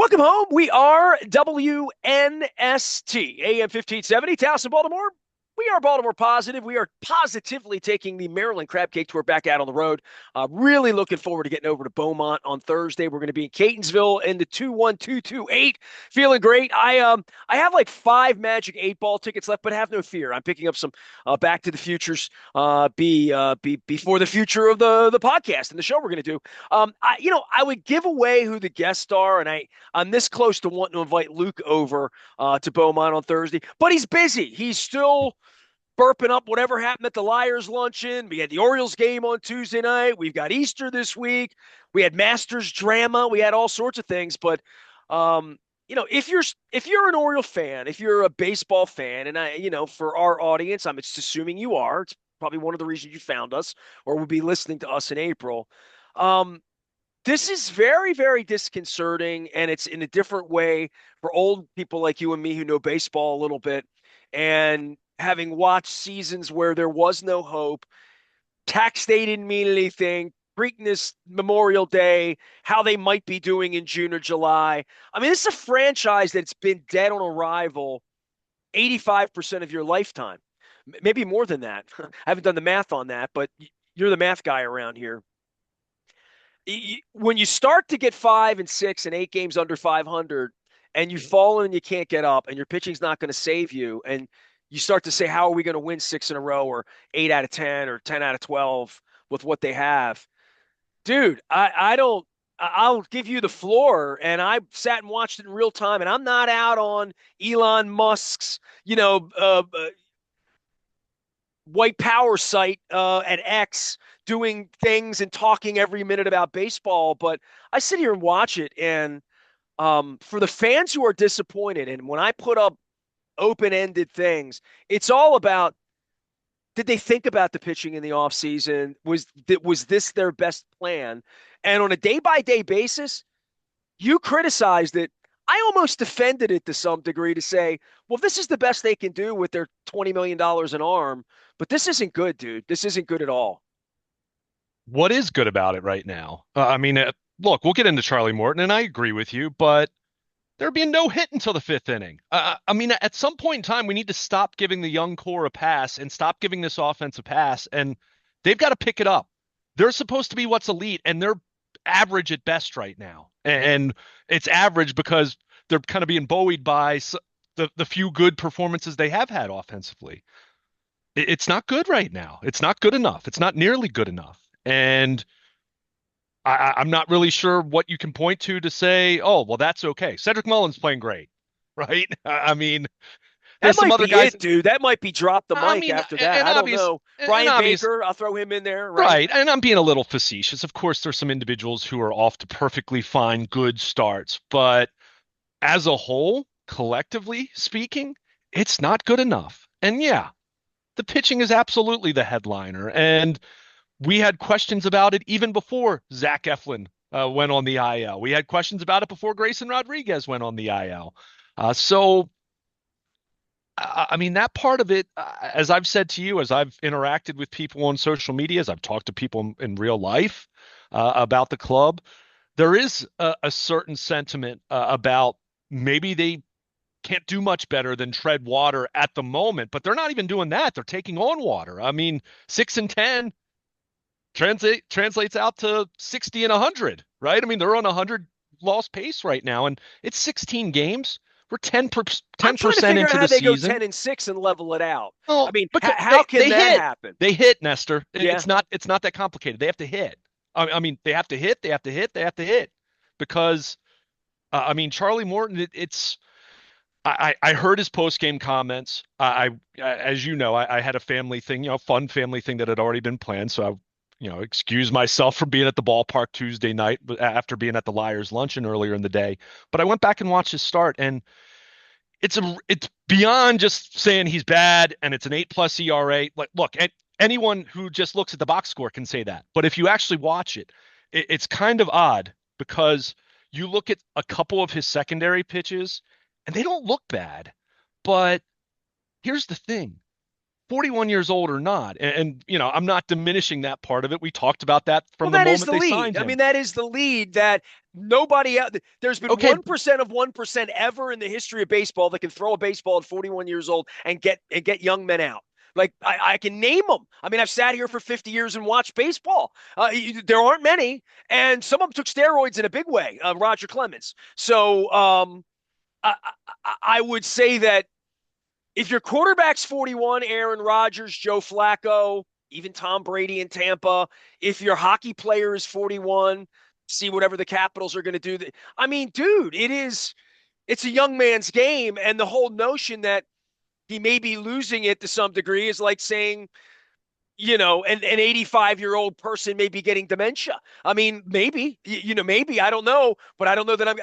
Welcome home. We are WNST, AM 1570, Towson, Baltimore. We are Baltimore positive. We are positively taking the Maryland Crab Cake Tour back out on the road. Really looking forward to getting over to Beaumont on Thursday. We're going to be in Catonsville in the 21228. Feeling great. I have like 5 Magic 8 Ball tickets left, but have no fear. I'm picking up some Back to the Futures before the future of the podcast and the show we're going to do. I would give away who the guests are, and I'm this close to wanting to invite Luke over to Beaumont on Thursday, but he's busy. He's still burping up whatever happened at the Liars luncheon. We had the Orioles game on Tuesday night. We've got Easter this week. We had Masters drama. We had all sorts of things. But if you're an Oriole fan, if you're a baseball fan, and for our audience, I'm just assuming you are. It's probably one of the reasons you found us or will be listening to us in April. This is very, very disconcerting, and it's in a different way for old people like you and me who know baseball a little bit. And having watched seasons where there was no hope, tax day didn't mean anything, Preakness Memorial Day, how they might be doing in June or July. I mean, this is a franchise that's been dead on arrival 85% of your lifetime, maybe more than that. I haven't done the math on that, but you're the math guy around here. When you start to get 5 and 6 and 8 games under 500 and you fall and you can't get up and your pitching's not going to save you, and you start to say, how are we going to win 6 in a row or 8 out of 10 or 10 out of 12 with what they have? Dude, I don't, I'll give you the floor. And I sat and watched it in real time, and I'm not out on Elon Musk's, white power site at X doing things and talking every minute about baseball. But I sit here and watch it. And for the fans who are disappointed, and when I put up open-ended things, it's all about, did they think about the pitching in the offseason? Was this their best plan? And on a day-by-day basis, you criticized it. I almost defended it to some degree to say, well, this is the best they can do with their $20 million an arm, but this isn't good, dude. This isn't good at all. What is good about it right now? Look, we'll get into Charlie Morton, and I agree with you, but there'd be no hit until the fifth inning. At some point in time, we need to stop giving the young core a pass and stop giving this offense a pass, and they've got to pick it up. They're supposed to be what's elite, and they're average at best right now. And it's average because they're kind of being buoyed by the few good performances they have had offensively. It's not good right now. It's not good enough. It's not nearly good enough. And I'm not really sure what you can point to say, oh, well, that's okay. Cedric Mullins playing great, right? That There's some might other be guys. it, dude. That might be drop the I mic mean, after that. and I don't obvious, know. and Brian obvious, Baker, I'll throw him in there, right? right? And I'm being a little facetious. Of course, there's some individuals who are off to perfectly fine, good starts, but as a whole, collectively speaking, it's not good enough. And yeah, the pitching is absolutely the headliner. And we had questions about it even before Zach Eflin went on the IL. We had questions about it before Grayson Rodriguez went on the IL. That part of it, as I've said to you, as I've interacted with people on social media, as I've talked to people in real life about the club, there is a certain sentiment about maybe they can't do much better than tread water at the moment, but they're not even doing that. They're taking on water. I mean, 6 and 10 translates out to 60 and 100, right? I mean, they're on a 100 loss pace right now, and it's 16 games. We're 10% I'm trying to figure out into how the they go season. 10 and 6 and level it out. I Well, mean, because how can they that hit. happen? They hit, Nestor. Yeah. It's not that complicated. They have to hit. They have to hit, they have to hit, they have to hit. Because Charlie Morton, I heard his post game comments. As you know, I had a family thing, fun family thing that had already been planned. So excuse myself for being at the ballpark Tuesday night after being at the Liars luncheon earlier in the day. But I went back and watched his start, and it's beyond just saying he's bad and it's an 8+ ERA. Like, look, anyone who just looks at the box score can say that. But if you actually watch it's kind of odd because you look at a couple of his secondary pitches and they don't look bad. But here's the thing. 41 years old or not. I'm not diminishing that part of it. We talked about that Well, from the that is moment the they lead. signed I mean, him. that is the lead that Nobody out. There's been Okay, 1% of 1% ever in the history of baseball that can throw a baseball at 41 years old and get young men out. Like I can name them. I mean, I've sat here for 50 years and watched baseball. There aren't many, and some of them took steroids in a big way. Roger Clemens. So I would say that if your quarterback's 41, Aaron Rodgers, Joe Flacco, even Tom Brady in Tampa, if your hockey player is 41, see whatever the Capitals are going to do. I mean, dude, it's a young man's game. And the whole notion that he may be losing it to some degree is like saying, an 85-year-old person may be getting dementia. I mean, maybe, maybe, I don't know, but I don't know that I'm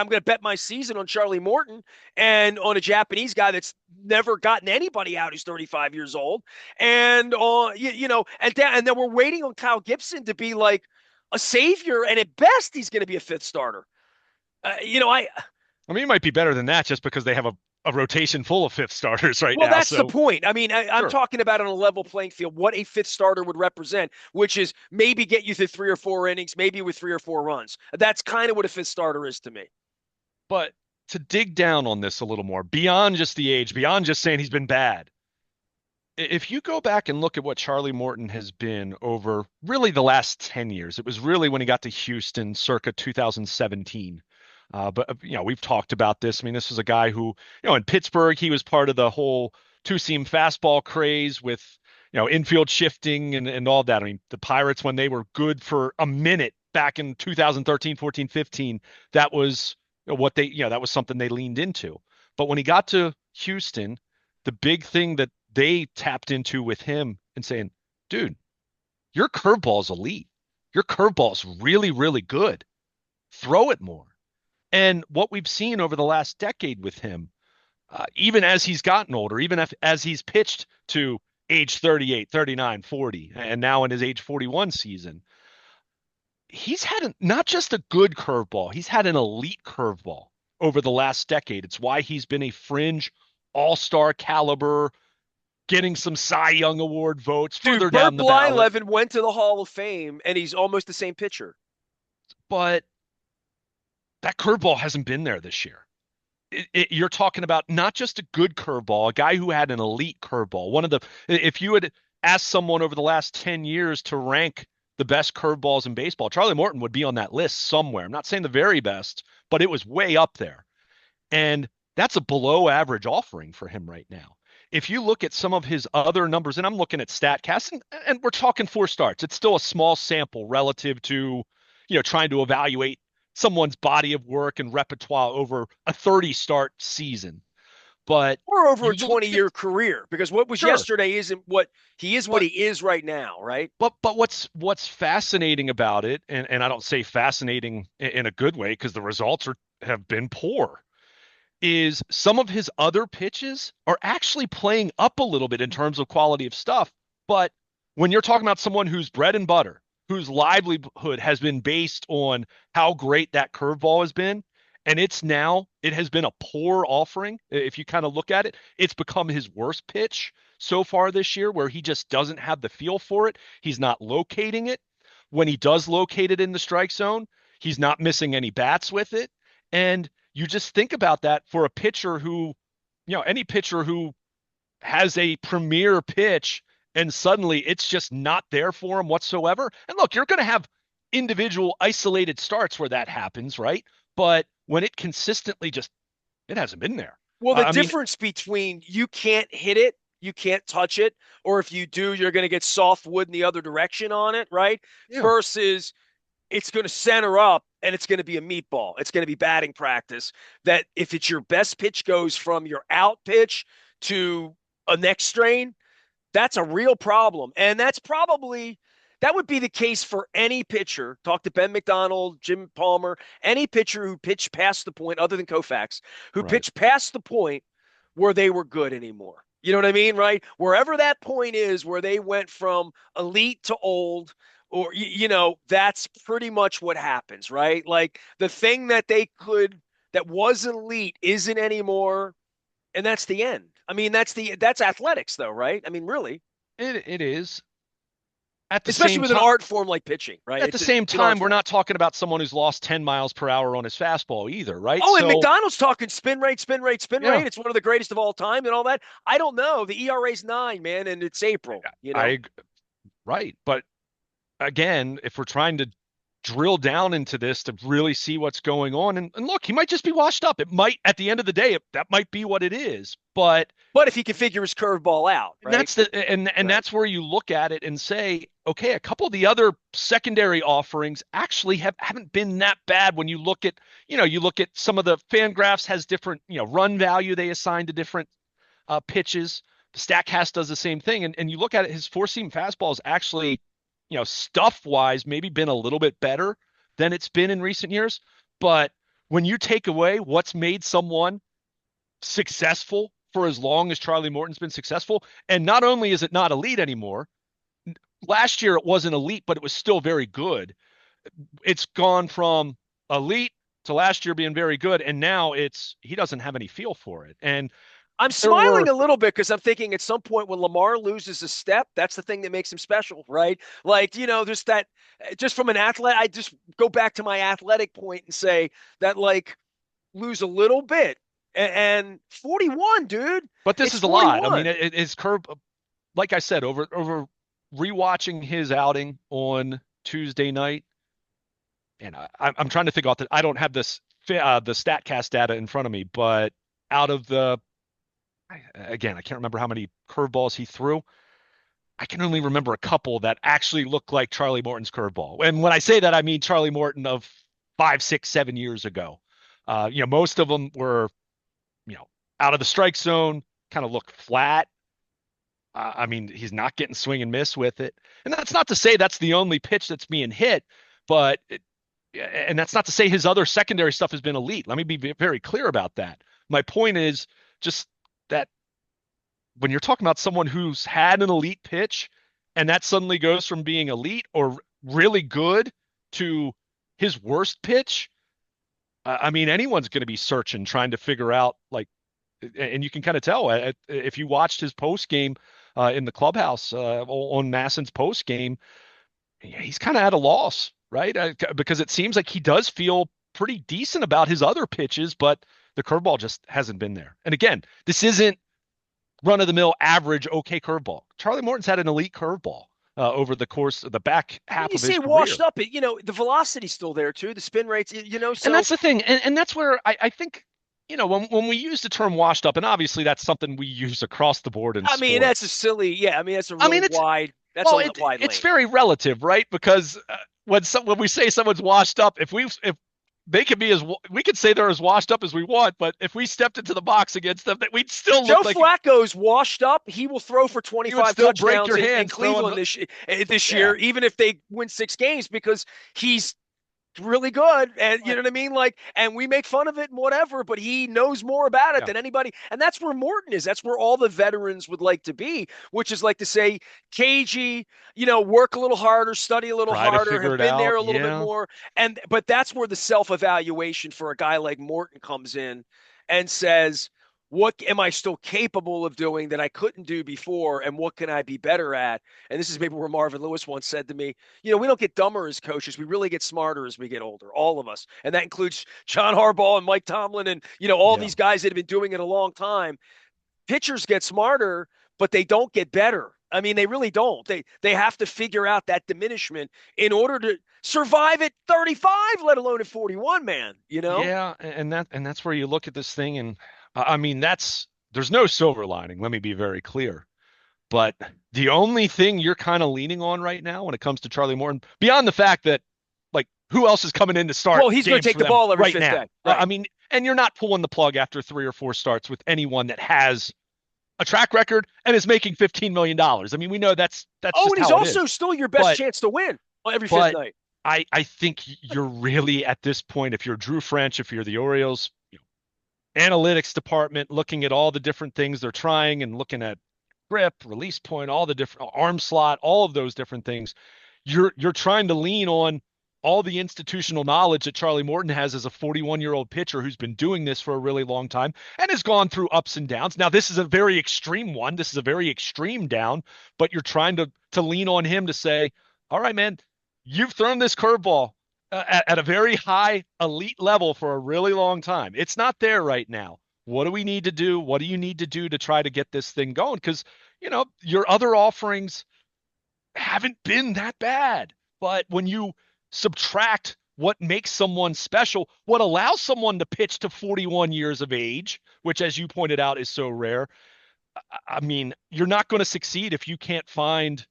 going to bet my season on Charlie Morton and on a Japanese guy that's never gotten anybody out who's 35 years old. And and then we're waiting on Kyle Gibson to be like a savior, and at best he's going to be a fifth starter. I I mean, it might be better than that just because they have a rotation full of fifth starters right Well, now. that's the So point. I mean, I'm sure. talking about on a level playing field, what a fifth starter would represent, which is maybe get you through 3 or 4 innings, maybe with 3 or 4 runs. That's kind of what a fifth starter is to me. But to dig down on this a little more, beyond just the age, beyond just saying he's been bad, if you go back and look at what Charlie Morton has been over really the last 10 years, it was really when he got to Houston circa 2017. But we've talked about this. I mean, this was a guy who, in Pittsburgh, he was part of the whole two-seam fastball craze with, infield shifting and all that. I mean, the Pirates, when they were good for a minute back in 2013, 14, 15, that was what that was something they leaned into. But when he got to Houston, the big thing that they tapped into with him and saying, dude, your curveball's elite. Your curveball's really, really good. Throw it more. And what we've seen over the last decade with him, even as he's gotten older, even as he's pitched to age 38, 39, 40, and now in his age 41 season, he's had not just a good curveball, he's had an elite curveball over the last decade. It's why he's been a fringe all-star caliber, getting some Cy Young Award votes Dude, further Burt down the ballot. Blyleven went to the Hall of Fame, and he's almost the same pitcher. But that curveball hasn't been there this year. You're talking about not just a good curveball, a guy who had an elite curveball. If you had asked someone over the last 10 years to rank the best curveballs in baseball, Charlie Morton would be on that list somewhere. I'm not saying the very best, but it was way up there. And that's a below average offering for him right now. If you look at some of his other numbers, and I'm looking at StatCast, and we're talking 4 starts, it's still a small sample relative to, trying to evaluate someone's body of work and repertoire over a 30 start season. But Or over you a look at 20-year career, because what was sure, yesterday isn't what but he is right now, right? what's fascinating about it, and I don't say fascinating in a good way because the results have been poor, is some of his other pitches are actually playing up a little bit in terms of quality of stuff. But when you're talking about someone whose bread and butter, whose livelihood has been based on how great that curveball has been, and it has been a poor offering. If you kind of look at it, it's become his worst pitch so far this year, where he just doesn't have the feel for it. He's not locating it. When he does locate it in the strike zone, he's not missing any bats with it. And you just think about that for a pitcher who, any pitcher who has a premier pitch and suddenly it's just not there for him whatsoever. And look, you're going to have individual isolated starts where that happens, right? But when it consistently it hasn't been there. Well, the I mean, difference between you can't hit it, you can't touch it, or if you do, you're going to get soft wood in the other direction on it, right? yeah, Versus it's going to center up and it's going to be a meatball. It's going to be batting practice. That if it's your best pitch goes from your out pitch to a neck strain, that's a real problem. And that would be the case for any pitcher. Talk to Ben McDonald, Jim Palmer, any pitcher who pitched past the point, other than Koufax, who right. pitched past the point where they were good anymore. You know what I mean, right? Wherever that point is where they went from elite to old, or that's pretty much what happens, right? Like the thing that was elite isn't anymore, and that's the end. I mean, that's athletics though, right? I mean, really. It is. at the especially same with an time, art form like pitching, right? at the It's same an art time, we're form. not talking about someone who's lost 10 miles per hour on his fastball either, right? Oh, and So, McDonald's talking spin rate, spin rate, spin yeah, rate. It's one of the greatest of all time and all that. I don't know. The ERA's 9, man, and it's April, you know? I right. But again, if we're trying to drill down into this to really see what's going on, and look, he might just be washed up. It might, at the end of the day, that might be what it is. But But if he can figure his curveball out, and right? that's and Right. that's where you look at it and say, okay, a couple of the other secondary offerings actually haven't been that bad when you look at, you look at some of the fan graphs has different, run value they assign to different pitches. The Statcast does the same thing, and you look at it, his four seam fastball is actually, stuff wise, maybe been a little bit better than it's been in recent years. But when you take away what's made someone successful for as long as Charlie Morton's been successful, and not only is it not elite anymore, last year it wasn't elite, but it was still very good. It's gone from elite to last year being very good, and now he doesn't have any feel for it. And I'm there smiling were a little bit because I'm thinking at some point when Lamar loses a step, that's the thing that makes him special, right? Like, just that, just from an athlete, I just go back to my athletic point and say that, like, lose a little bit. And 41, dude, But this it's is a lot. I mean, 41. his curve, like I said, over rewatching his outing on Tuesday night, and I'm trying to think off that. I don't have the Statcast data in front of me, but out of again, I can't remember how many curveballs he threw. I can only remember a couple that actually look like Charlie Morton's curveball. And when I say that, I mean Charlie Morton of 5, 6, 7 years ago. Most of them were, you know, out of the strike zone, kind of look flat. I mean, he's not getting swing and miss with it. And that's not to say that's the only pitch that's being hit, but and that's not to say his other secondary stuff has been elite. Let me be very clear about that. My point is just that when you're talking about someone who's had an elite pitch and that suddenly goes from being elite or really good to his worst pitch, I mean, anyone's going to be searching, trying to figure out like, and you can kind of tell if you watched his post game in the clubhouse on Masson's post game, he's kind of at a loss, right? Because it seems like he does feel pretty decent about his other pitches, but the curveball just hasn't been there. And again, this isn't run of the mill average okay curveball. Charlie Morton's had an elite curveball over the course of the back When half you of his say career. washed up, the velocity's still there too, the spin rates, And so that's the thing. And that's where I think, when we use the term washed up, and obviously that's something we use across the board in I mean, that's a sports. silly, yeah, I mean, that's a I real mean, wide, that's a well, wide it's lane. very relative, right? Because when we say someone's washed up, if they could be we could say they're as washed up as we want, but if we stepped into the box against them, that we'd still Joe look like Flacco's washed up. He will throw for you would 25 still break touchdowns your in hands throwing. Cleveland this Yeah, year, even if they win 6 games, because he's really good. And you right. know what I mean? Like, and we make fun of it and whatever, but he knows more about it Yeah, than anybody. And that's where Morton is. That's where all the veterans would like to be, which is like to say, cagey, work a little harder, study a little try to harder, figure have it been there out. a little bit Yeah, more. But that's where the self-evaluation for a guy like Morton comes in and says, what am I still capable of doing that I couldn't do before? And what can I be better at? And this is maybe where Marvin Lewis once said to me, we don't get dumber as coaches. We really get smarter as we get older, all of us. And that includes John Harbaugh and Mike Tomlin and, all yeah. these guys that have been doing it a long time. Pitchers get smarter, but they don't get better. I mean, they really don't. They have to figure out that diminishment in order to survive at 35, let alone at 41, man. Yeah, and that's where you look at this thing, and I mean there's no silver lining. Let me be very clear. But the only thing you're kind of leaning on right now when it comes to Charlie Morton, beyond the fact that like who else is coming in to start Well, he's going to games take for the them ball every right fifth day. now? I Right. mean, and you're not pulling the plug after 3 or 4 starts with anyone that has a track record and is making $15 million. I mean, we know that's Oh, just and he's how it is. also still your best But chance to win every fifth but night. I think you're really at this point, if you're Drew French, if you're the Orioles, analytics department, looking at all the different things they're trying and looking at grip, release point, all the different arm slot, all of those different things. You're trying to lean on all the institutional knowledge that Charlie Morton has as a 41-year-old pitcher who's been doing this for a really long time and has gone through ups and downs. Now, this is a very extreme one. This is a very extreme down, but you're trying to lean on him to say, all right, man, you've thrown this curveball at a very high elite level for a really long time. It's not there right now. What do we need to do? What do you need to do to try to get this thing going? Because, your other offerings haven't been that bad. But when you subtract what makes someone special, what allows someone to pitch to 41 years of age, which, as you pointed out, is so rare. I mean, you're not going to succeed if you can't find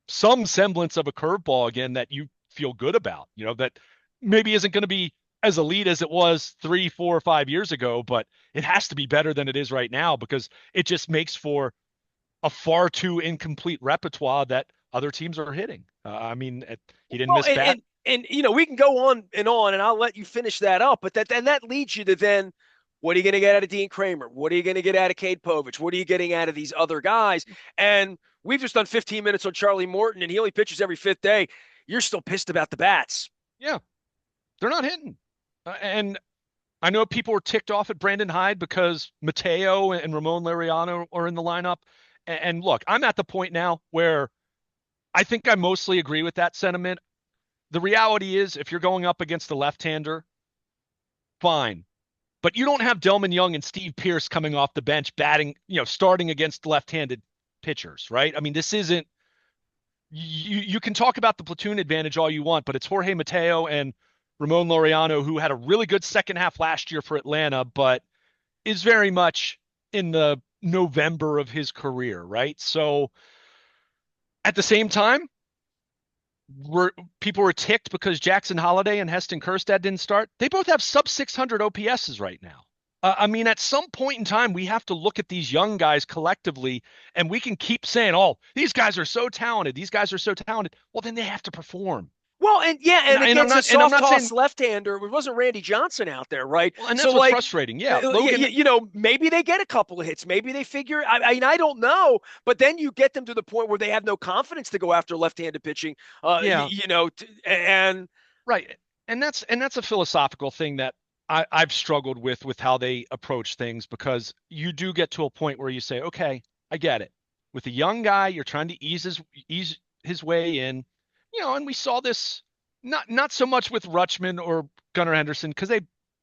some semblance of a curveball again that you feel good about, that maybe isn't going to be as elite as it was 3, 4, 5 years ago, but it has to be better than it is right now because it just makes for a far too incomplete repertoire that other teams are hitting. He didn't Well, miss bat. we can go on, and I'll let you finish that up. But that leads you to then, what are you going to get out of Dean Kramer? What are you going to get out of Cade Povich? What are you getting out of these other guys? And we've just done 15 minutes on Charlie Morton, and he only pitches every fifth day. You're still pissed about the bats. Yeah, they're not hitting. And I know people were ticked off at Brandon Hyde because Mateo and Ramon Laureano are in the lineup. And look, I'm at the point now where I think I mostly agree with that sentiment. The reality is, if you're going up against a left-hander, fine. But you don't have Delman Young and Steve Pearce coming off the bench batting, starting against left-handed pitchers, right? I mean, this isn't you can talk about the platoon advantage all you want, but it's Jorge Mateo and Ramon Laureano, who had a really good second half last year for Atlanta, but is very much in the November of his career, right? So at the same time, people were ticked because Jackson Holliday and Heston Kjerstad didn't start. They both have sub 600 OPSs right now. At some point in time, we have to look at these young guys collectively, and we can keep saying, "Oh, these guys are so talented. These guys are so talented." Well, then they have to perform. Well, and And I'm against a not, and I'm soft not toss saying, left-hander, it wasn't Randy Johnson out there, right? well, and So, that's what's like, frustrating. Yeah, Logan. maybe they get a couple of hits. Maybe they figure. I don't know. But then you get them to the point where they have no confidence to go after left-handed pitching. Yeah, And right. And that's a philosophical thing that I've struggled with how they approach things because you do get to a point where you say, okay, I get it. With a young guy, you're trying to ease his way in, and we saw this not so much with Rutschman or Gunnar Henderson because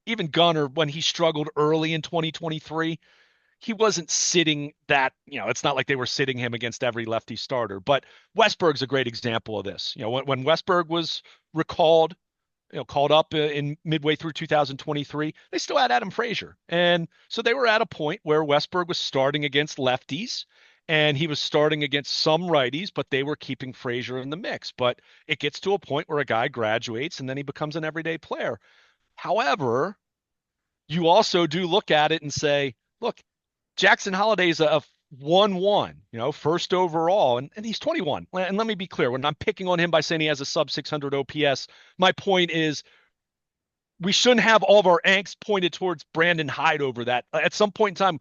even Gunnar when he struggled early in 2023, he wasn't sitting that, it's not like they were sitting him against every lefty starter. But Westberg's a great example of this. When Westberg was recalled, called up in midway through 2023, they still had Adam Frazier. And so they were at a point where Westberg was starting against lefties and he was starting against some righties, but they were keeping Frazier in the mix. But it gets to a point where a guy graduates and then he becomes an everyday player. However, you also do look at it and say, look, Jackson Holliday's a 1-1, first overall, and he's 21. And let me be clear, when I'm picking on him by saying he has a sub 600 OPS, my point is we shouldn't have all of our angst pointed towards Brandon Hyde over that. At some point in time,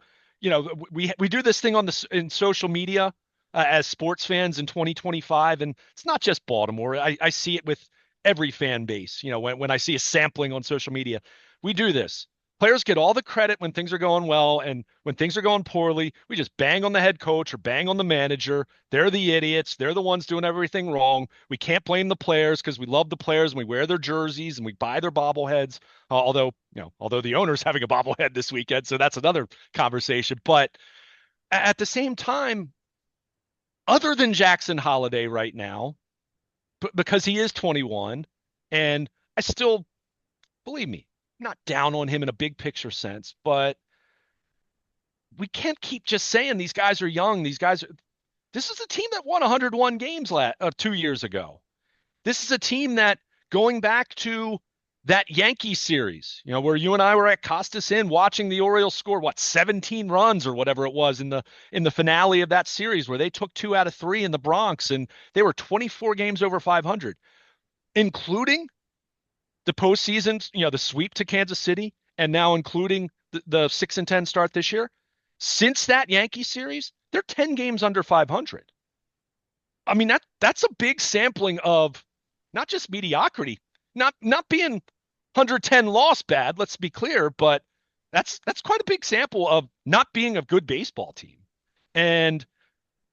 we do this thing in social media as sports fans in 2025, and it's not just Baltimore. I see it with every fan base. When I see a sampling on social media, we do this. Players get all the credit when things are going well, and when things are going poorly, we just bang on the head coach or bang on the manager. They're the idiots. They're the ones doing everything wrong. We can't blame the players because we love the players and we wear their jerseys and we buy their bobbleheads. Although the owner's having a bobblehead this weekend, so that's another conversation. But at the same time, other than Jackson Holliday right now, because he is 21, and I still, believe me, not down on him in a big picture sense, but we can't keep just saying these guys are young. This is a team that won 101 games 2 years ago. This is a team that, going back to that Yankee series, where you and I were at Costas Inn watching the Orioles score, 17 runs or whatever it was in the finale of that series, where they took 2 out of 3 in the Bronx, and they were 24 games over 500, including the postseason, the sweep to Kansas City, and now including the 6-10 start this year. Since that Yankee series, they're 10 games under 500. I mean, that's a big sampling of not just mediocrity, not being 110 loss bad, let's be clear, but that's quite a big sample of not being a good baseball team. And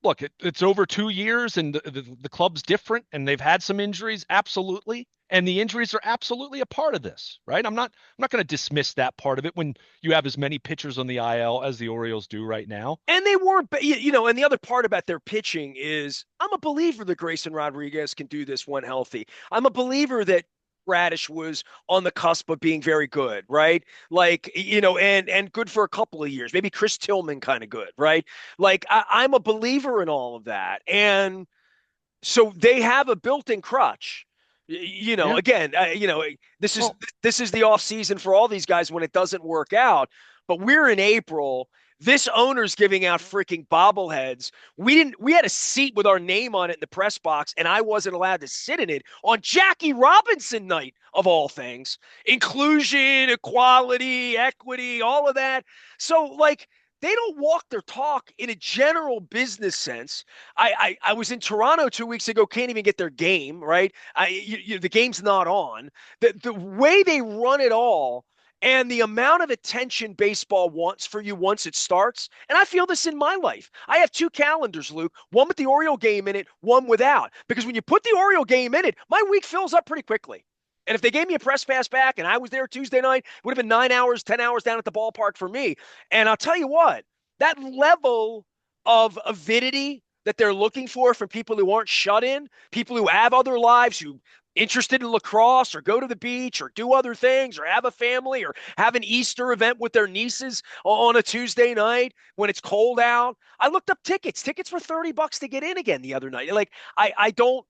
look, it's over 2 years, and the club's different, and they've had some injuries, absolutely, and the injuries are absolutely a part of this, right? I'm not going to dismiss that part of it when you have as many pitchers on the IL as the Orioles do right now. And they weren't, and the other part about their pitching is I'm a believer that Grayson Rodriguez can do this when healthy. I'm a believer that Radish was on the cusp of being very good, right? Like, and good for a couple of years. Maybe Chris Tillman kind of good, right? Like, I'm a believer in all of that. And so they have a built-in crutch. Yeah. Again, this is Well, this is the off season for all these guys when it doesn't work out. But we're in April. This owner's giving out freaking bobbleheads. We had a seat with our name on it in the press box, and I wasn't allowed to sit in it on Jackie Robinson night of all things. Inclusion, equality, equity, all of that. So like they don't walk their talk in a general business sense. I was in Toronto 2 weeks ago. Can't even get their game right. The game's not on. The way they run it all and the amount of attention baseball wants for you once it starts. And I feel this in my life. I have two calendars, Luke, one with the Oriole game in it, one without. Because when you put the Oriole game in it, my week fills up pretty quickly. And if they gave me a press pass back and I was there Tuesday night, it would have been 9 hours, 10 hours down at the ballpark for me. And I'll tell you what, that level of avidity that they're looking for from people who aren't shut in, people who have other lives, who interested in lacrosse or go to the beach or do other things or have a family or have an Easter event with their nieces on a Tuesday night when it's cold out. I looked up tickets. Tickets were $30 to get in again the other night. Like I don't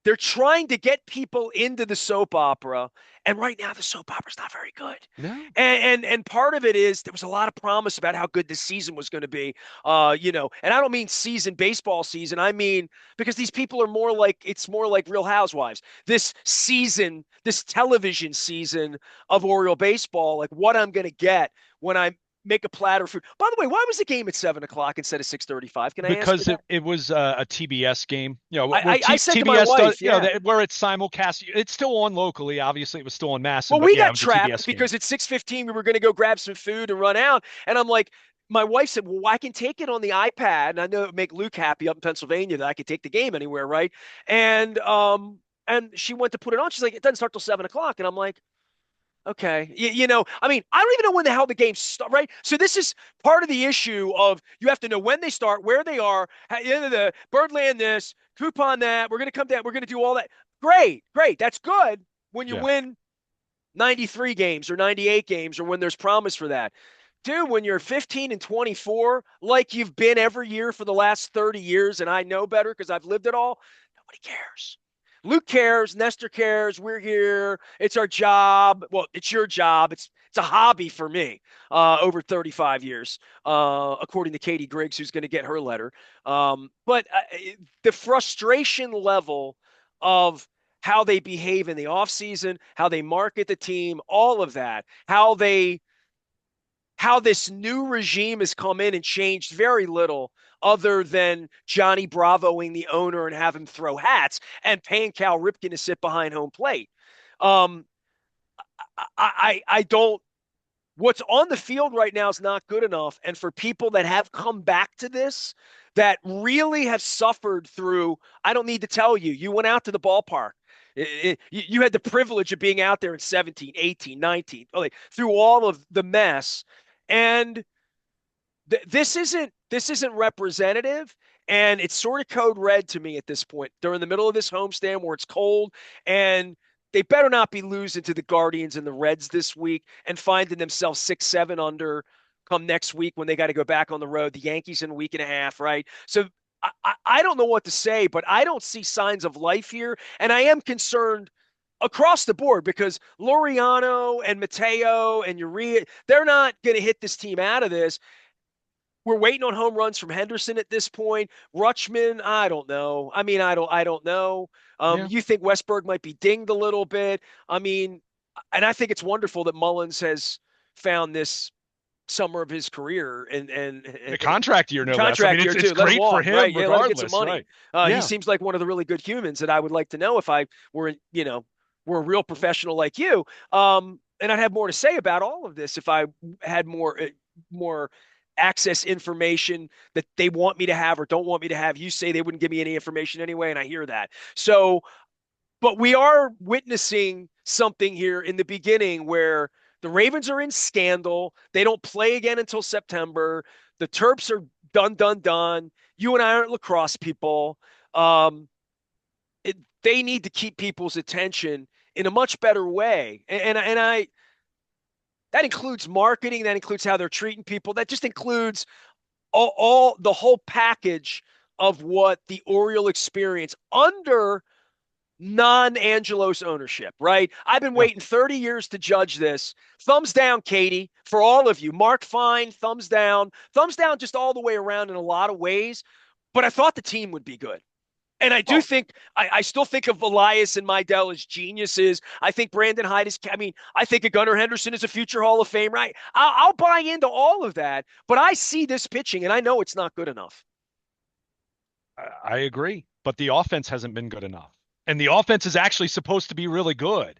they're trying to get people into the soap opera, and right now the soap opera's not very good. no. And part of it is there was a lot of promise about how good this season was going to be. And I don't mean season baseball season. I mean because these people are more like it's more like Real Housewives. This season, this television season of Oriole baseball, like what I'm going to get when I make a platter of food. By the way, why was the game at 7 o'clock instead of 6:35? Can I ask you Because that? it was a TBS game, where I said to my TBS does, wife, yeah. where it's simulcast. It's still on locally. Obviously, it was still on Masson, Well, but we yeah, it got was a trapped TBS game. because at 6:15 we were going to go grab some food and run out. And I'm like, my wife said, "Well, I can take it on the iPad." And I know it would make Luke happy up in Pennsylvania that I could take the game anywhere, right? And she went to put it on. She's like, "It doesn't start till 7 o'clock." And I'm like, "Okay, I mean, I don't even know when the hell the games start, right?" So this is part of the issue of you have to know when they start, where they are, the Birdland this, coupon that. We're going to come down. We're going to do all that. Great, great. That's good when you Yeah. win 93 games or 98 games or when there's promise for that. Dude, when you're 15 and 24, like you've been every year for the last 30 years, and I know better because I've lived it all, nobody cares. Luke cares, Nestor cares, we're here. It's our job. Well, it's your job. It's a hobby for me over 35 years, according to Katie Griggs, who's going to get her letter. But the frustration level of how they behave in the offseason, how they market the team, all of that, how this new regime has come in and changed very little other than Johnny Bravoing the owner and have him throw hats and paying Cal Ripken to sit behind home plate. Um, I don't. What's on the field right now is not good enough. And for people that have come back to this, that really have suffered through, I don't need to tell you, you went out to the ballpark. You had the privilege of being out there in 17, 18, 19, through all of the mess. And this isn't representative, and it's sort of code red to me at this point. They're in the middle of this homestand where it's cold, and they better not be losing to the Guardians and the Reds this week and finding themselves 6-7 under come next week when they got to go back on the road. The Yankees in a week and a half, right? So I don't know what to say, but I don't see signs of life here, and I am concerned across the board because Laureano and Mateo and Uria, they're not going to hit this team out of this. We're waiting on home runs from Henderson at this point. Rutschman, I don't know. I mean, I don't know. Yeah. You think Westberg might be dinged a little bit. I mean, and I think it's wonderful that Mullins has found this summer of his career The contract year, no less. I mean, contract year it's too. Let him great for walk, right? him Yeah, let him get some regardless, money. right? He Yeah. seems like one of the really good humans that I would like to know if I were, were a real professional like you. And I'd have more to say about all of this if I had more access information that they want me to have or don't want me to have. You say they wouldn't give me any information anyway, and I hear that. So but we are witnessing something here in the beginning where the Ravens are in scandal. They don't play again until September. The Terps are done, done, done. You and I aren't lacrosse people. Um, they need to keep people's attention in a much better way. And I that includes marketing. That includes how they're treating people. That just includes all the whole package of what the Oriole experience under non-Angelos ownership, right? I've been Yeah. waiting 30 years to judge this. Thumbs down, Katie, for all of you. Mark Fine, thumbs down. Thumbs down just all the way around in a lot of ways. But I thought the team would be good. And I do Oh, think, I still think of Elias and Mydell as geniuses. I think Brandon Hyde is, I think of Gunnar Henderson as a future Hall of Fame, right? I'll buy into all of that. But I see this pitching and I know it's not good enough. I agree. But the offense hasn't been good enough. And the offense is actually supposed to be really good.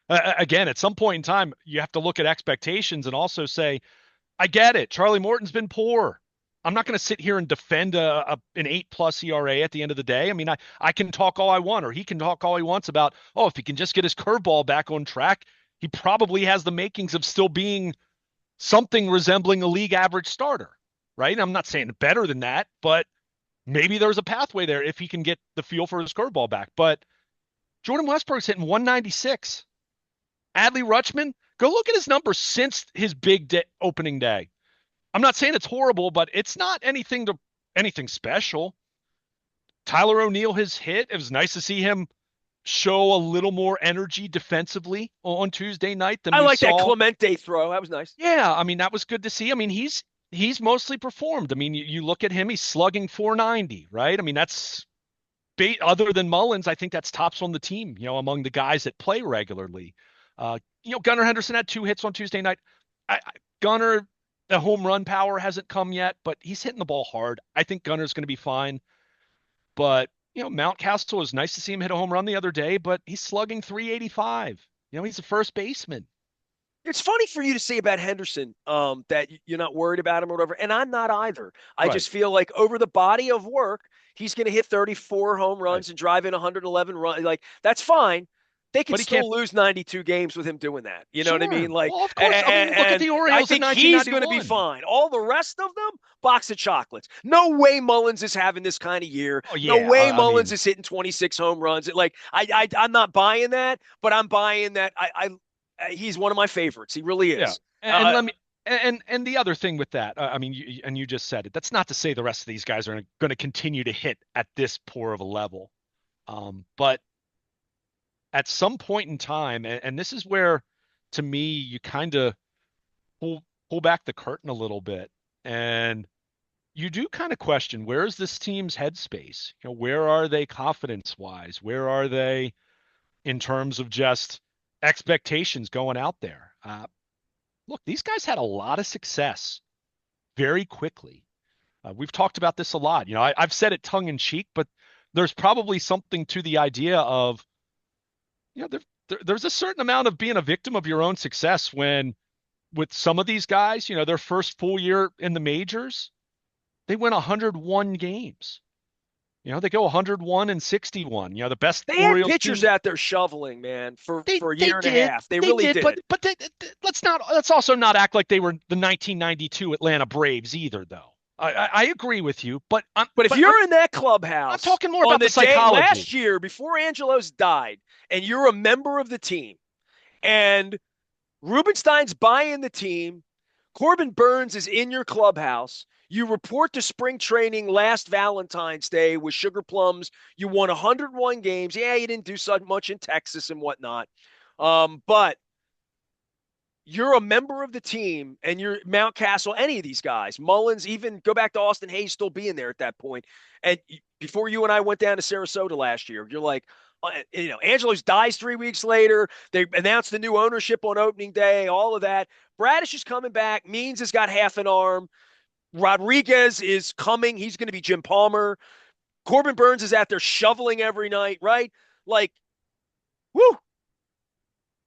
Again, at some point in time, you have to look at expectations and also say, I get it. Charlie Morton's been poor. I'm not going to sit here and defend an 8+ ERA at the end of the day. I mean, I can talk all I want, or he can talk all he wants about, oh, if he can just get his curveball back on track, he probably has the makings of still being something resembling a league average starter, right? I'm not saying better than that, but maybe there's a pathway there if he can get the feel for his curveball back. But Jordan Westbrook's hitting 196. Adley Rutschman, go look at his numbers since his opening day. I'm not saying it's horrible, but it's not anything special. Tyler O'Neill has hit. It was nice to see him show a little more energy defensively on Tuesday night than I we like that saw. Clemente throw. That was nice. Yeah, I mean that was good to see. I mean he's mostly performed. I mean you look at him, he's slugging 490, right? I mean that's other than Mullins, I think that's tops on the team, among the guys that play regularly. Gunnar Henderson had 2 hits on Tuesday night. Gunnar, the home run power hasn't come yet, but he's hitting the ball hard. I think Gunner's going to be fine. But, Mountcastle, was nice to see him hit a home run the other day, but he's slugging 385. He's a first baseman. It's funny for you to say about Henderson that you're not worried about him or whatever, and I'm not either. I Right, just feel like over the body of work, he's going to hit 34 home right. runs and drive in 111 runs. Like that's fine. They could But he can't. still lose 92 games with him doing that. You know what I mean? Sure. Like, Well, of course. I mean, look at and the I Orioles in think he's going to be 1991. fine. All the rest of them, box of chocolates. No way Mullins is having this kind of year. Oh, No yeah. way I Mullins mean, is hitting 26 home runs. Like, I'm not buying that, but I'm buying that. He's one of my favorites. He really yeah. is. And let me. And the other thing with that, I mean, you just said it. That's not to say the rest of these guys are going to continue to hit at this poor of a level. But at some point in time, and this is where, to me, you kind of pull back the curtain a little bit, and you do kind of question, where is this team's headspace? Where are they confidence wise? Where are they in terms of just expectations going out there? Look, these guys had a lot of success very quickly. We've talked about this a lot. I've said it tongue in cheek, but there's probably something to the idea of, there's a certain amount of being a victim of your own success when, with some of these guys, their first full year in the majors, they win 101 games. They go 101 and 61. The best they had Orioles pitchers team. out there shoveling, man, They for a they year and a did half. They they really did, but did. let's also not act like they were the 1992 Atlanta Braves either, though. I agree with you, but But if I'm you're in that I'm clubhouse talking more on about the the day psychology. last year before Angelos died, and you're a member of the team, and Rubenstein's buying the team, Corbin Burns is in your clubhouse. You report to spring training last Valentine's Day with Sugar Plums. You won 101 games. Yeah, you didn't do so much in Texas and whatnot. But you're a member of the team and you're Mountcastle, any of these guys, Mullins, even go back to Austin Hayes still being there at that point. And before you and I went down to Sarasota last year, you're like, Angelos dies 3 weeks later. They announced the new ownership on opening day, all of that. Bradish is coming back. Means has got half an arm. Rodriguez is coming. He's going to be Jim Palmer. Corbin Burns is out there shoveling every night, right? Like, whoo,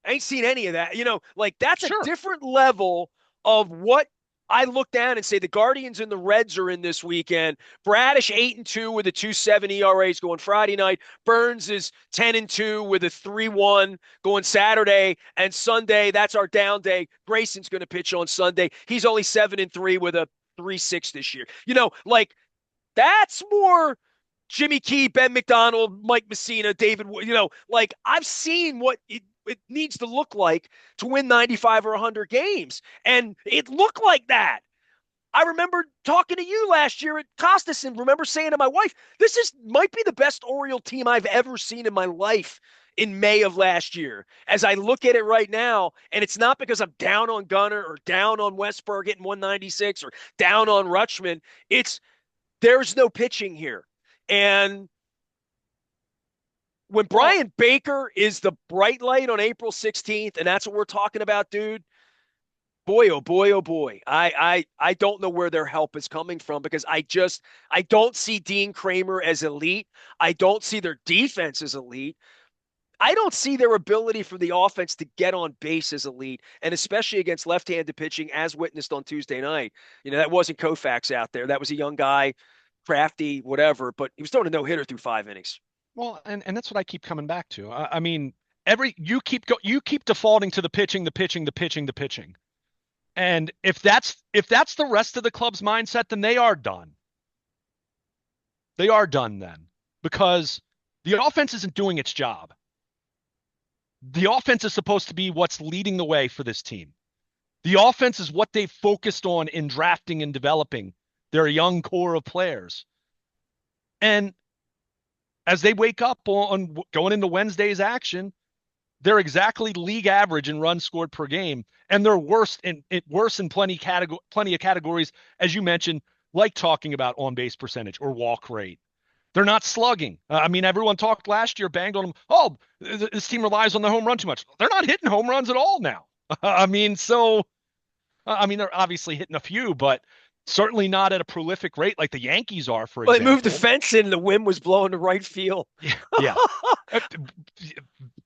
I ain't seen any of that. Like that's a Sure. different level of what I look down and say the Guardians and the Reds are in this weekend. Bradish 8-2 with a 2.7 ERA is going Friday night. Burns is 10-2 with a 3.1 going Saturday and Sunday. That's our down day. Grayson's going to pitch on Sunday. He's only 7-3 with a 3.6 this year. Like that's more Jimmy Key, Ben McDonald, Mike Messina, David. Like I've seen what it needs to look like to win 95 or 100 games. And it looked like that. I remember talking to you last year at Costas and remember saying to my wife, might be the best Oriole team I've ever seen in my life in May of last year. As I look at it right now, and it's not because I'm down on Gunner or down on Westberg getting 196 or down on Rutschman. There's no pitching here. And when Well, Brian Baker is the bright light on April 16th, and that's what we're talking about, dude, boy, oh boy, oh boy. I don't know where their help is coming from because I don't see Dean Kramer as elite. I don't see their defense as elite. I don't see their ability for the offense to get on base as elite, and especially against left-handed pitching, as witnessed on Tuesday night. That wasn't Koufax out there. That was a young guy, crafty, whatever, but he was throwing a no-hitter through 5 innings. and that's what I keep coming back to. I mean, you keep defaulting to the pitching, the pitching, the pitching, the pitching. And if that's the rest of the club's mindset, then they are done. They are done then because the offense isn't doing its job. The offense is supposed to be what's leading the way for this team. The offense is what they focused on in drafting and developing their young core of players. And as they wake up on going into Wednesday's action, they're exactly league average in runs scored per game, and they're worse in plenty of categories, as you mentioned, like talking about on base percentage or walk rate. They're not slugging. I mean, everyone talked last year, banged on them. Oh, this team relies on the home run too much. They're not hitting home runs at all now. I mean, they're obviously hitting a few, but certainly not at a prolific rate like the Yankees are, for Well, they moved the example. fence in, the wind was blowing to right field. Yeah, yeah. Uh,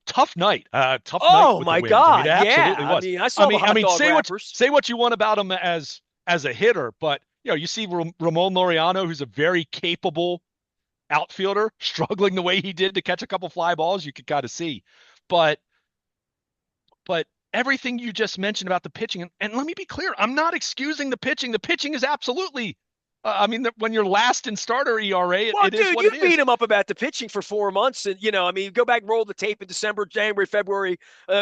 Tough night. Tough night Oh with the my Winds. I mean, God. it Yeah. absolutely I was. mean, I I saw the mean, I hot mean, dog say what wrappers. say what you want about him as a hitter, but you see Ramon Laureano, who's a very capable outfielder, struggling the way he did to catch a couple fly balls, you could kind of see. But but everything you just mentioned about the pitching, and let me be clear, I'm not excusing the pitching. The pitching is absolutely. When you're last in starter ERA, Well, it is dude, what you it beat is. him up about the pitching for 4 months. And, go back, roll the tape in December, January, February,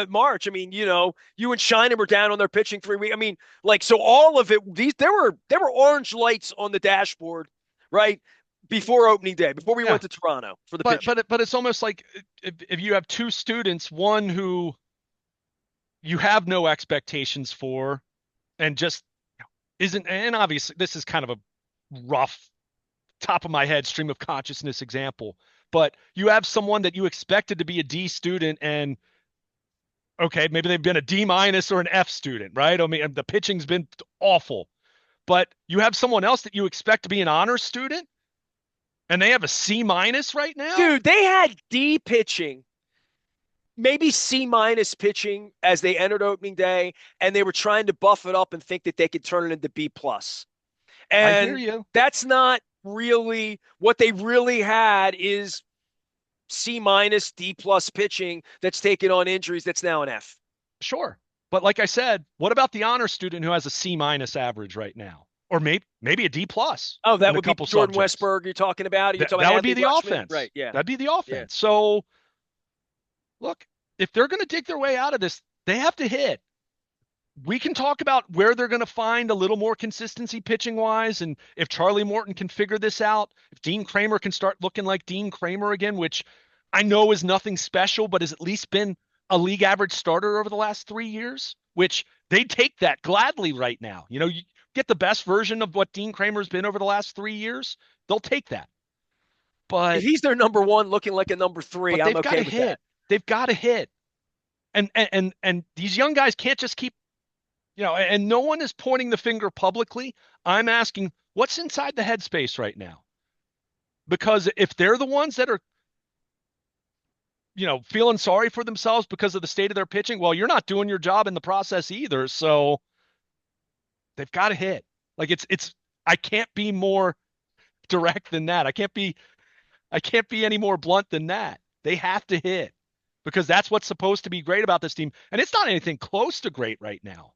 March. I mean, you and Shinem were down on their pitching 3 weeks. I mean, like, so all of it, there were orange lights on the dashboard, right? Before opening day, before we Yeah, went to Toronto for the but pitching. but but it's almost like if you have two students, one who you have no expectations for, and just isn't, and obviously this is kind of a rough top of my head stream of consciousness example, but you have someone that you expected to be a D student and okay, maybe they've been a D minus or an F student, right? I mean, the pitching's been awful, but you have someone else that you expect to be an honor student and they have a C minus right now. Dude, they had D pitching, maybe C minus pitching as they entered opening day, and they were trying to buff it up and think that they could turn it into B plus. I hear And you. that's not really what they really had is C minus D plus pitching that's taken on injuries that's now an F. Sure. But like I said, what about the honor student who has a C minus average right now? Or maybe a D plus Oh, that in a would be couple Jordan subjects. Westberg you're talking about? You're That talking about that would be Adley the Rutschman? offense. Right, yeah. That'd be the Yeah. offense. So look, if they're going to dig their way out of this, they have to hit. We can talk about where they're going to find a little more consistency pitching wise. And if Charlie Morton can figure this out, if Dean Kramer can start looking like Dean Kramer again, which I know is nothing special, but has at least been a league average starter over the last 3 years, which they take that gladly right now. You get the best version of what Dean Kramer's been over the last 3 years, they'll take that. If but he's their number one, looking like a number three, I'm they've got to okay with that. hit. They've got to hit. And these young guys can't just keep, and no one is pointing the finger publicly. I'm asking what's inside the headspace right now? Because if they're the ones that are, feeling sorry for themselves because of the state of their pitching, well, you're not doing your job in the process either. So they've got to hit. Like I can't be more direct than that. I can't be any more blunt than that. They have to hit because that's what's supposed to be great about this team. And it's not anything close to great right now.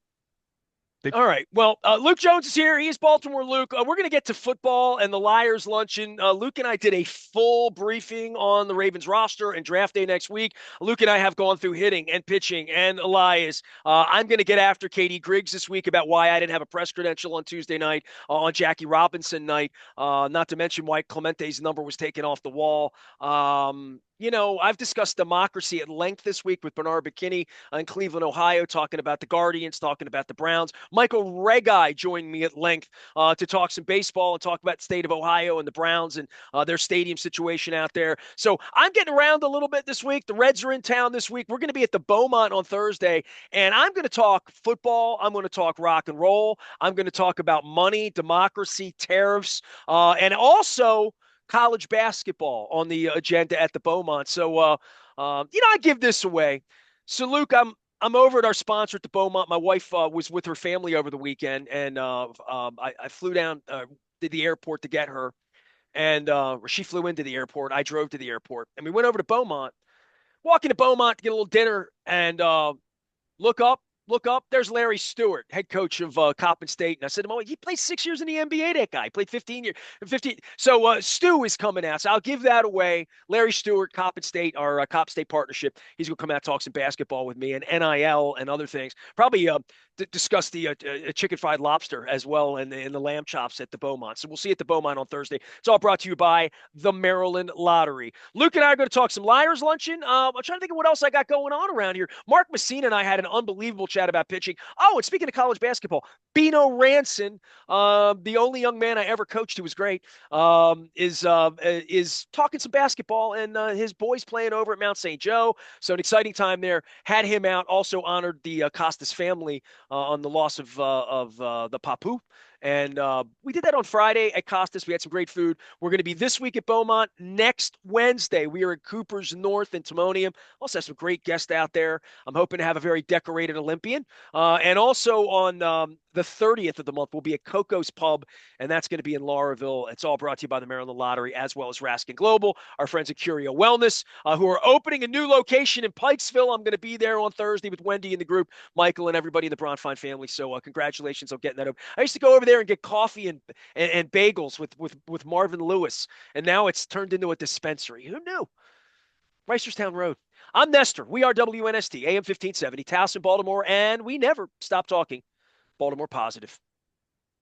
They All right. Well, Luke Jones is here. He's Baltimore Luke. We're going to get to football and the Liars Luncheon. Luke and I did a full briefing on the Ravens roster and draft day next week. Luke and I have gone through hitting and pitching and Elias. I'm going to get after Katie Griggs this week about why I didn't have a press credential on Tuesday night, on Jackie Robinson night, not to mention why Clemente's number was taken off the wall. I've discussed democracy at length this week with Bernard McKinney in Cleveland, Ohio, talking about the Guardians, talking about the Browns. Michael Regai joined me at length to talk some baseball and talk about the state of Ohio and the Browns and their stadium situation out there. So I'm getting around a little bit this week. The Reds are in town this week. We're going to be at the Beaumont on Thursday, and I'm going to talk football. I'm going to talk rock and roll. I'm going to talk about money, democracy, tariffs, and also college basketball on the agenda at the Beaumont. So, I give this away. So, Luke, I'm over at our sponsor at the Beaumont. My wife was with her family over the weekend, and I flew down to the airport to get her, and she flew into the airport. I drove to the airport, and we went over to Beaumont. Walking to Beaumont to get a little dinner, and look up, look up. There's Larry Stewart, head coach of Coppin State. And I said to him, oh, he played 6 years in the NBA, that guy. He played 15 years. 15. So Stu is coming out. So I'll give that away. Larry Stewart, Coppin State, our Coppin State partnership. He's going to come out, talk some basketball with me and NIL and other things. Probably discuss the chicken fried lobster as well and the lamb chops at the Beaumont. So we'll see you at the Beaumont on Thursday. It's all brought to you by the Maryland Lottery. Luke and I are going to talk some Liars Luncheon. I'm trying to think of what else I got going on around here. Mark Messina and I had an unbelievable chat about pitching. Oh, and speaking of college basketball, Bino Ranson, the only young man I ever coached who was great, is talking some basketball, and his boys playing over at Mount St. Joe. So an exciting time there. Had him out. Also honored the Costas family on the loss of the Papu. And we did that on Friday at Costas. We had some great food. We're going to be this week at Beaumont. Next Wednesday, we are at Cooper's North in Timonium. Also have some great guests out there. I'm hoping to have a very decorated Olympian. And also on the 30th of the month, we'll be at Coco's Pub, and that's going to be in Lauraville. It's all brought to you by the Maryland Lottery, as well as Raskin Global, our friends at Curio Wellness, who are opening a new location in Pikesville. I'm going to be there on Thursday with Wendy and the group, Michael and everybody in the Bronfine family. So congratulations on getting that over. I used to go over there and get coffee and bagels with Marvin Lewis, and now it's turned into a dispensary. Who knew? Reisterstown Road. I'm Nestor. We are WNST, AM 1570, Towson, Baltimore, and we never stop talking Baltimore positive.